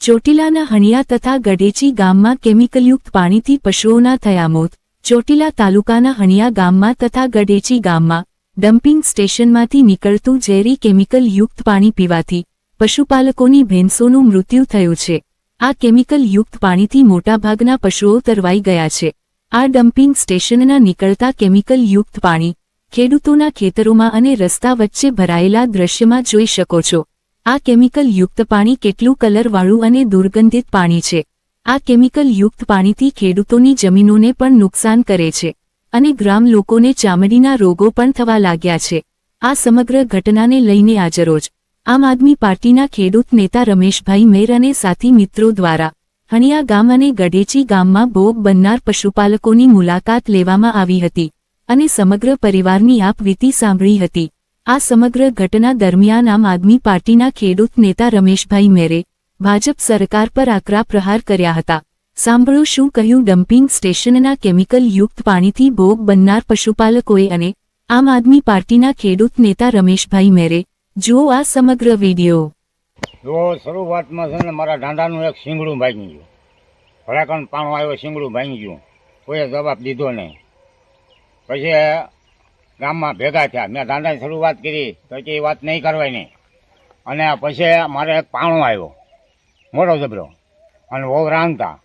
ચોટીલાના હણિયા તથા ગઢેચી ગામમાં કેમિકલયુક્ત પાણીથી પશુઓના થયા મોત। ચોટીલા તાલુકાના હણિયા ગામમાં તથા ગઢેચી ગામમાં ડમ્પિંગ સ્ટેશનમાંથી નીકળતું ઝેરી કેમિકલયુક્ત પાણી પીવાથી પશુપાલકોની ભેંસોનું મૃત્યુ થયું છે। આ કેમિકલયુક્ત પાણીથી મોટાભાગના પશુઓ તરવાઈ ગયા છે। આ ડમ્પિંગ સ્ટેશનના નીકળતા કેમિકલયુક્ત પાણી ખેડૂતોના ખેતરોમાં અને રસ્તા વચ્ચે ભરાયેલા દૃશ્યમાં જોઈ શકો છો। આ કેમિકલયુક્ત પાણી કેટલું કલરવાળું અને દુર્ગંધિત પાણી છે। આ કેમિકલયુક્ત પાણીથી ખેડૂતોની જમીનોને પણ નુકસાન કરે છે અને ગ્રામ લોકોને ચામડીના રોગો પણ થવા લાગ્યા છે। આ સમગ્ર ઘટનાને લઈને આજરોજ આમ આદમી પાર્ટીના ખેડૂત નેતા રમેશભાઈ મેર અને સાથી મિત્રો દ્વારા હણિયા ગામ અને ગઢેચી ગામમાં ભોગ બનનાર પશુપાલકોની મુલાકાત લેવામાં આવી હતી અને સમગ્ર પરિવારની આપવીતી સાંભળી હતી। આ સમગ્ર ઘટના દરમિયાન આમ આદમી પાર્ટીના ખેડૂત નેતા રમેશભાઈ મેરે ભાજપ સરકાર પર આકરા પ્રહાર કર્યા હતા। સાંભળો શું કહ્યું ડમ્પિંગ સ્ટેશનના કેમિકલયુક્ત પાણીથી ભોગ બનનાર પશુપાલકોએ અને આમ આદમી પાર્ટીના ખેડૂત નેતા રમેશભાઈ મેરે। જુઓ આ સમગ્ર વિડીયો। જો શરૂઆતમાં છે ને મારા ઢાંડાનું એક શીંગડું ભાંગી ગયું, ભડાકણ પાણું આવ્યો, શીંગડું ભાંગી ગયું, કોઈએ જવાબ દીધો નહીં। પછી ગામમાં ભેગા થયા, મેં ઢાંડાની શરૂઆત કરી તો કે એ વાત નહીં કરવાની। અને પછી મારે એક પાણો આવ્યો મોટો જબરો અને બહુ રાંધતા।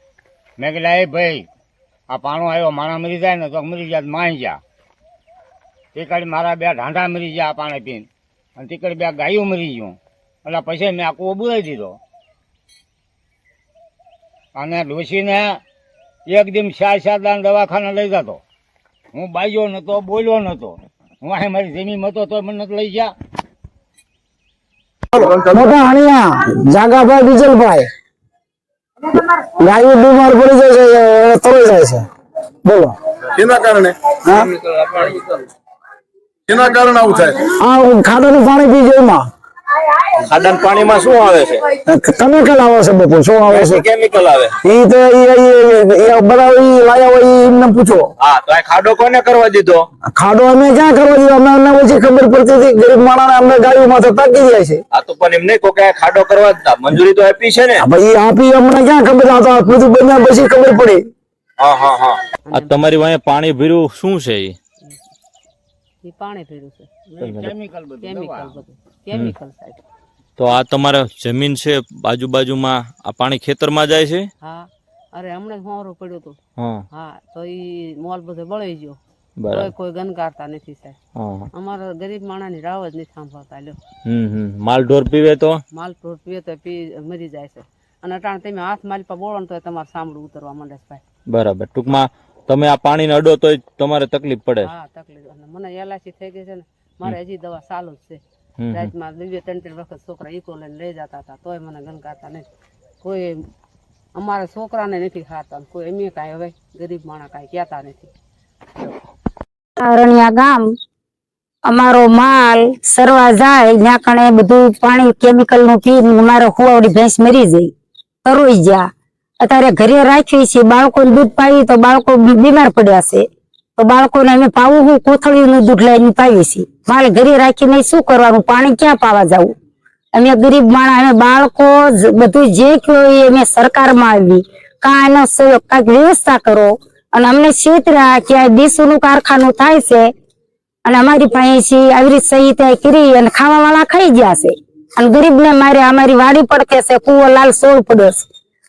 મેં કીધા એ ભાઈ આ પાણો આવ્યો, માણા મરી જાય ને તો મરી જાય માણી ગયા। તે કાઢી મારા બે ઢાંડા મરી ગયા પાણી પીને, અને તે કાઢી બે ગાયો મરી ગયું। એટલે પછી મેં આખું બોલાવી દીધો અને ડોશીને એક દિન 4 દાન દવાખાને લઈ જતો। હું બાજ્યો નતો, બોલ્યો નતો, હું આ મારી જમીન હતો તો મને નથી લઈ ગયા। મોટા હણિયા જાગાભાઈ બીજલભાઈ ગાયો બીમાર પડી જાય છે, તરી જાય છે। બોલો કેના કારણે આવું થાય? આ ખાડાનું પાણી પી જાય એમાં ખાડાના પાણીમાં શું આવે છે? કેમિકલ આવે છે। બાપુ શું આવે છે? કેમિકલ આવે ઈ તો બધા લાયા હોય એમને પૂછો। હા, તો આ ખાડો કોને કરવા દીધો? ખાડો અમે ક્યાં કરવા દીધો? અમને પછી ખબર પડતી હતી ગરીબ માણસ અમને ગાડીમાં થતા કી જાય છે। આ તો પણ એમ નહીં કહો કે ખાડો કરવા જ મંજૂરી તો આપી છે ને? ભાઈ આપી અમને ક્યાં ખબર? આ તો બધું બન્યા પછી ખબર પડી। હા હા હા। આ તમારી વાંહે પાણી ભર્યું શું છે? એ પાણી ભર્યું છે, કેમિકલ સાહેબ। તો આ તમારે જમીન છે બાજુમાં, આ પાણી ખેતરમાં જાય છે? હા, અરે હમણાં મોરું પડ્યું હતું। હા, તો ઈ મોલ બધો બળી ગયો, કોઈ ગનકારતા નથી સાહેબ। અમારા ગરીબ માણસની રાવ જ નથી સાંભળતા લ્યો। માલ ઢોર પીવે તો મરી જાય છે। અને અટાણે તમે હાથ માલ પર બોલો ને તો તમારે સાંભળું ઉતરવા માંડે છે ભાઈ। બરાબર, ટૂંકમાં તમે આ પાણીને અડો તો તમારે તકલીફ પડે? હા, તકલીફ। મને એલાચી થઈ ગઈ છે ને, મારે હજી દવા ચાલુ જ છે। રાતમાં 2-3 વખત છોકરા ઈકો લઈને લઈ જતા હતા, તોય મને ગનકારતા નથી કોઈ। અમારા છોકરાને નથી ખાતા કોઈ, એમ કાંઈ હવે ગરીબ માણસ કાંઈ કહેતા નથી। રણિયા ગામ અમારો માલ સરવા જાય ત્યાં કણે બધું પાણી કેમિકલ નું પી અમારે હુવાવડી ભેંસ મરી જઈ, તરોઈ ગયા। અત્યારે ઘરે રાખી છે, બાળકોને દૂધ પાવી તો બાળકો બીમાર પડ્યા છે, તો બાળકોને અમે પાવું હું કોથળીનું દૂધ લઈને પાવી છીએ। માલ ઘરે રાખીને શું કરવાનું? પાણી ક્યાં પાવા જવું? અમે ગરીબ માણસ, અમે બાળકો બધું જે કયો અમે સરકારમાં આવી કાં એનો સહયોગ કાંઈક વ્યવસ્થા કરો। અને અમને છેતરા કે આ ડીસુનું કારખાનું થાય છે અને અમારી પાસે આવી રીતે સહી ત્યાં કરી અને ખાવા વાળા ખાઈ ગયા છે અને ગરીબને મારે અમારી વાડી પડકે છે, કુવો લાલ સોળ પડ્યો છે,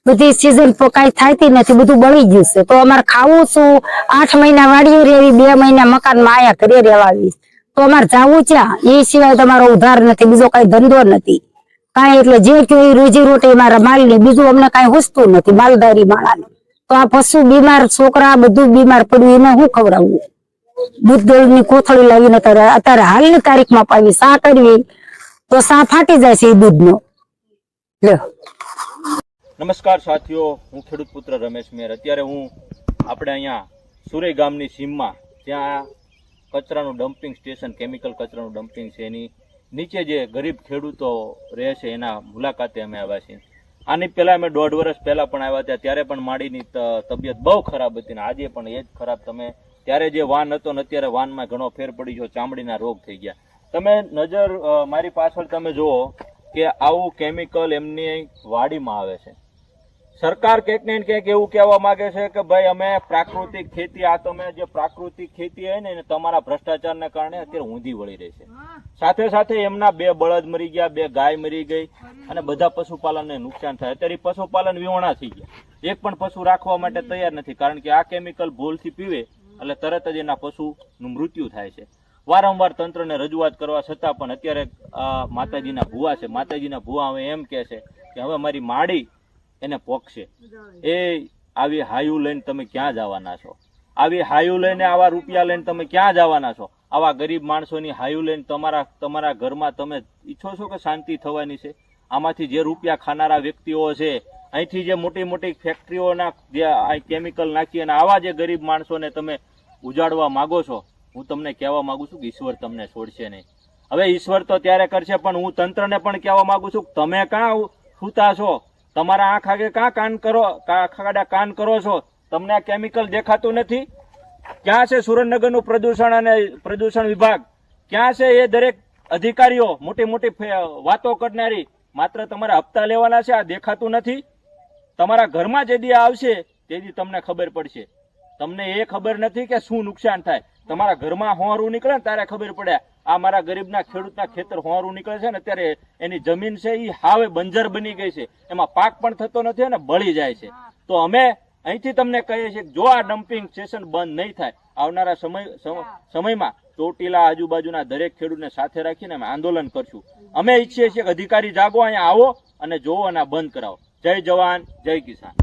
બધી સીઝન કાંઈ થાતી નથી, બધું બળી ગયું છે। તો અમારે ખાવું શું? 8 મહિના વાડીએ રહેવી, 2 મહિના મકાનમાં આયા ઘરે રહેવાવી, તો અમારે જવું ક્યાં? એ સિવાય તમારો ઉધાર નથી, બીજો કઈ ધંધો નથી કાંઈ। એટલે જે કયો એ રોજી રોટી મારા માલની, બીજું અમને કાંઈ હુસતું નથી માલધારી માણાને। તો આ પશુ બીમાર, છોકરા બધું બીમાર પડ્યું, એને શું ખવડાવવું? દૂધની કોથળી લાવીને અત્યારે હાલની તારીખમાં પાવી સા કરવી તો સા ફાટી જાય છે એ દૂધનો। નમસ્કાર સાથીઓ, હું ખેડૂત પુત્ર રમેશ મેર। અત્યારે હું આપણે અહીંયા સુરઈ ગામની સીમમાં, જ્યાં કચરાનું ડમ્પિંગ સ્ટેશન, કેમિકલ કચરાનું ડમ્પિંગ છે, એની નીચે જે ગરીબ ખેડૂતો રહે છે એના મુલાકાતે અમે આવ્યા છીએ। આની પહેલા અમે 1.5 વર્ષ પહેલા પણ આવ્યા હતા, ત્યારે પણ માડીની તબિયત બહુ ખરાબ હતી ને આજે પણ એ જ ખરાબ। તમે ત્યારે જે વાન હતો ને અત્યારે વાનમાં ઘણો ફેર પડી ગયો, ચામડીના રોગ થઈ ગયા। તમે નજર મારી પાછળ તમે જુઓ કે આવું કેમિકલ એમની વાડીમાં આવે છે। સરકાર ક્યાંક ને ક્યાંક એવું કહેવા માંગે છે કે ભાઈ અમે પ્રાકૃતિક ખેતી, આ તમે જે પ્રાકૃતિક ખેતી હોય ને એને તમારા ભ્રષ્ટાચારને કારણે અત્યારે ઊંધી વળી રહી છે. સાથે સાથે એમના 2 બળદ મરી ગયા, 2 ગાય મરી ગઈ અને બધા પશુપાલનને નુકસાન થાય. અત્યારે ઈ પશુપાલન વિહોણા થઈ ગયા. એક પણ પશુ રાખવા માટે તૈયાર નથી, કારણ કે આ કેમિકલ ભૂલથી પીવે એટલે તરત જ એના પશુનું મૃત્યુ થાય છે. વારંવાર તંત્રને રજૂઆત કરવા છતાં પણ અત્યારે માતાજીના ભુવા છે, માતાજીના ભુવા હવે એમ કહે છે કે હવે મારી માડી એને પોકશે. એ આવી હાયું લઈને તમે ક્યાં જવાના છો? આવી હાયું લઈને, આવા રૂપિયા લઈને તમે ક્યાં જવાના છો? આવા ગરીબ માણસોની હાયું લઈને તમારા ઘરમાં તમે ઈચ્છો છો કે શાંતિ થવાની છે? આમાંથી જે રૂપિયા ખાનારા વ્યક્તિઓ છે, અહીંથી જે મોટી મોટી ફેક્ટરીઓના જે કેમિકલ નાખી અને આવા જે ગરીબ માણસોને તમે ઉજાડવા માંગો છો, હું તમને કહેવા માંગુ છું કે ઈશ્વર તમને છોડશે નહીં. હવે ઈશ્વર તો ત્યારે કરશે, પણ હું તંત્રને પણ કહેવા માંગુ છું કે તમે કાં સૂતા છો? તમારા આંખ આગે કાન કરો છો? તમને આ કેમિકલ દેખાતું નથી? ક્યાં છે સુરેન્દ્રનગરનું પ્રદૂષણ અને પ્રદૂષણ વિભાગ? ક્યાં છે એ દરેક અધિકારીઓ મોટી મોટી વાતો કરનારી? માત્ર તમારા હપ્તા લેવાના છે, આ દેખાતું નથી? તમારા ઘરમાં જે દી આવશે તે દી તમને ખબર પડશે. તમને એ ખબર નથી કે શું નુકસાન થાય. તમારા ઘરમાં હોવાનું નીકળે ને ત્યારે ખબર પડે આ મારા ગરીબના ખેડૂતના ખેતર હોવાનું નીકળે છે ને અત્યારે એની જમીન છે એ હાવે બંજર બની ગઈ છે, એમાં પાક પણ થતો નથી અને બળી જાય છે. તો અમે અહીંથી તમને કહીએ છીએ કે જો આ ડમ્પિંગ સ્ટેશન બંધ નહીં થાય, આવનારા સમયમાં ચોટીલા આજુબાજુના દરેક ખેડૂતને સાથે રાખીને અમે આંદોલન કરશું. અમે ઈચ્છીએ છીએ કે અધિકારી જાગો, અહીંયા આવો અને જોવો અને આ બંધ કરાવો. જય જવાન, જય કિસાન.